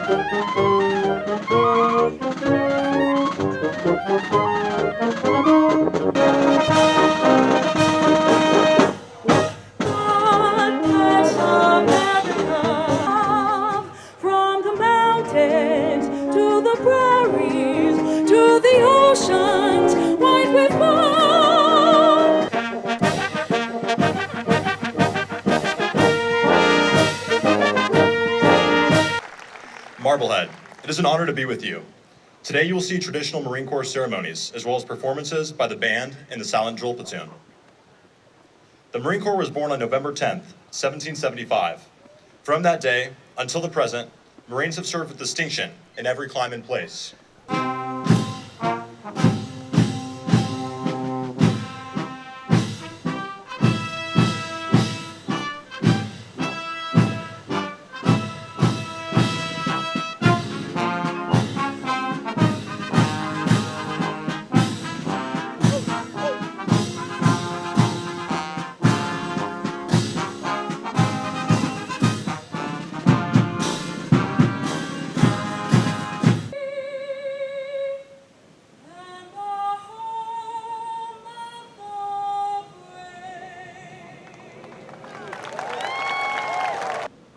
From the mountains to the prairies to the oceans white with foam. Marblehead, it is an honor to be with you. Today you will see traditional Marine Corps ceremonies as well as performances by the band and the Silent Drill Platoon. The Marine Corps was born on November 10th, 1775. From that day until the present, Marines have served with distinction in every clime and place.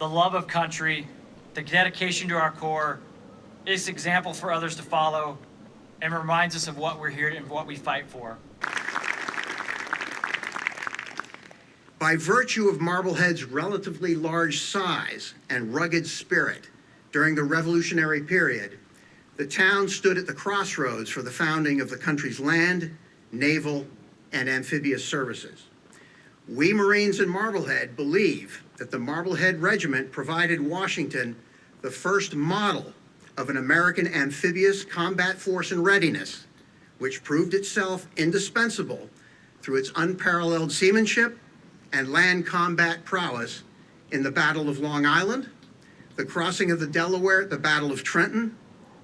The love of country, the dedication to our Corps is an example for others to follow and reminds us of what we're here and what we fight for. By virtue of Marblehead's relatively large size and rugged spirit during the Revolutionary period, the town stood at the crossroads for the founding of the country's land, naval, and amphibious services. We Marines in Marblehead believe that the Marblehead Regiment provided Washington the first model of an American amphibious combat force in readiness, which proved itself indispensable through its unparalleled seamanship and land combat prowess in the Battle of Long Island, the crossing of the Delaware at the Battle of Trenton,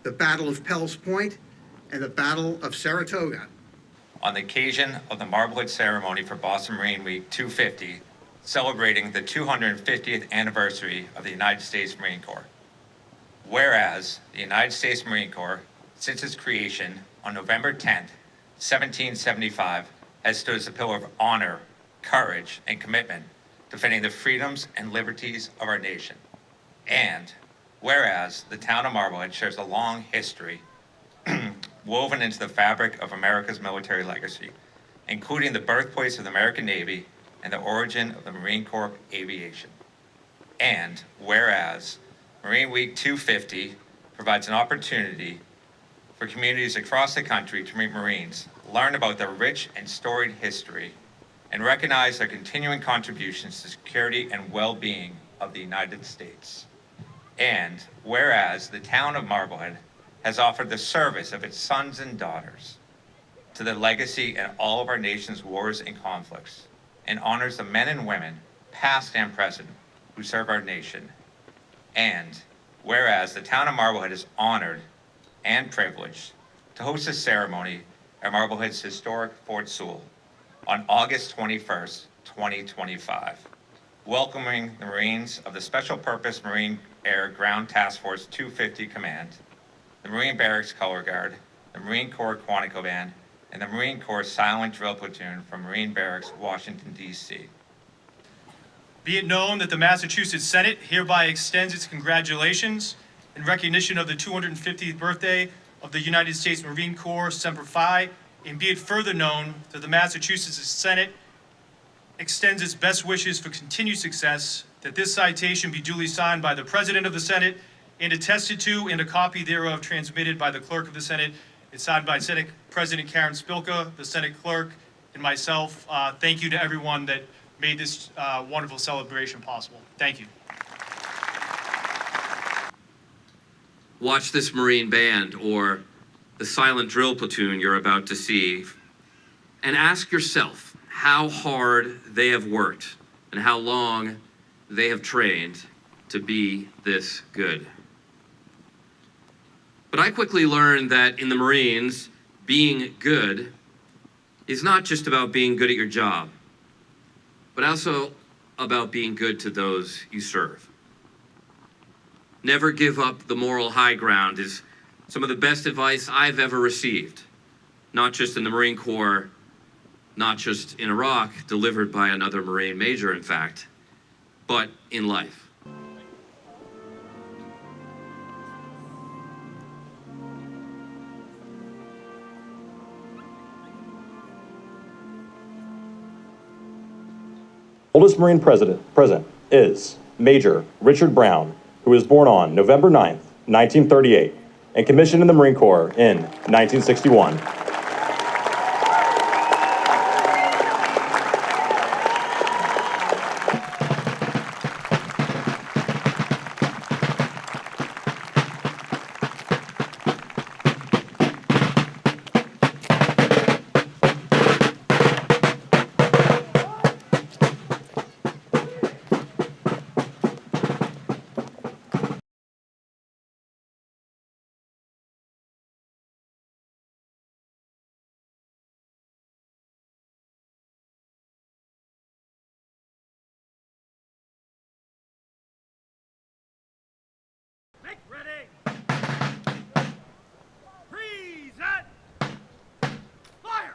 the Battle of Pell's Point, and the Battle of Saratoga. On the occasion of the Marblehead ceremony for Boston Marine Week 250, celebrating the 250th anniversary of the United States Marine Corps. Whereas the United States Marine Corps, since its creation on November 10th, 1775, has stood as a pillar of honor, courage, and commitment, defending the freedoms and liberties of our nation. And whereas the town of Marblehead shares a long history woven into the fabric of America's military legacy, including the birthplace of the American Navy and the origin of the Marine Corps aviation. And whereas Marine Week 250 provides an opportunity for communities across the country to meet Marines, learn about their rich and storied history, and recognize their continuing contributions to security and well-being of the United States. And whereas the town of Marblehead has offered the service of its sons and daughters to the legacy in all of our nation's wars and conflicts, and honors the men and women, past and present, who serve our nation. And whereas the town of Marblehead is honored and privileged to host a ceremony at Marblehead's historic Fort Sewell on August 21st, 2025, welcoming the Marines of the Special Purpose Marine Air Ground Task Force 250 Command, the Marine Barracks Color Guard, the Marine Corps Quantico Band, and the Marine Corps Silent Drill Platoon from Marine Barracks, Washington, D.C. Be it known that the Massachusetts Senate hereby extends its congratulations in recognition of the 250th birthday of the United States Marine Corps Semper Fidelis, and be it further known that the Massachusetts Senate extends its best wishes for continued success, that this citation be duly signed by the President of the Senate and attested to, and a copy thereof transmitted by the Clerk of the Senate. It's signed by Senate President Karen Spilka, the Senate Clerk, and myself. Thank you to everyone that made this wonderful celebration possible. Thank you. Watch this Marine Band or the Silent Drill Platoon you're about to see, and ask yourself how hard they have worked and how long they have trained to be this good. But I quickly learned that in the Marines, being good is not just about being good at your job, but also about being good to those you serve. never give up the moral high ground is some of the best advice I've ever received, not just in the Marine Corps, not just in Iraq, delivered by another Marine major, in fact, but in life. Oldest Marine present is Major Richard Brown, who was born on November 9th, 1938, and commissioned in the Marine Corps in 1961. Ready! Present! Fire!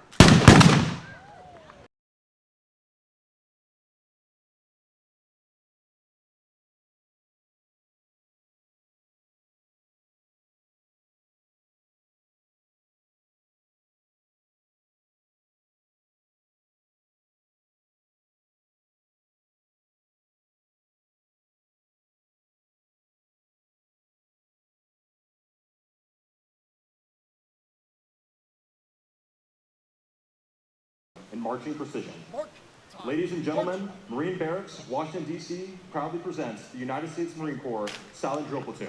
In marching precision. Ladies and gentlemen, Marine Barracks, Washington, D.C. proudly presents the United States Marine Corps Silent Drill Platoon.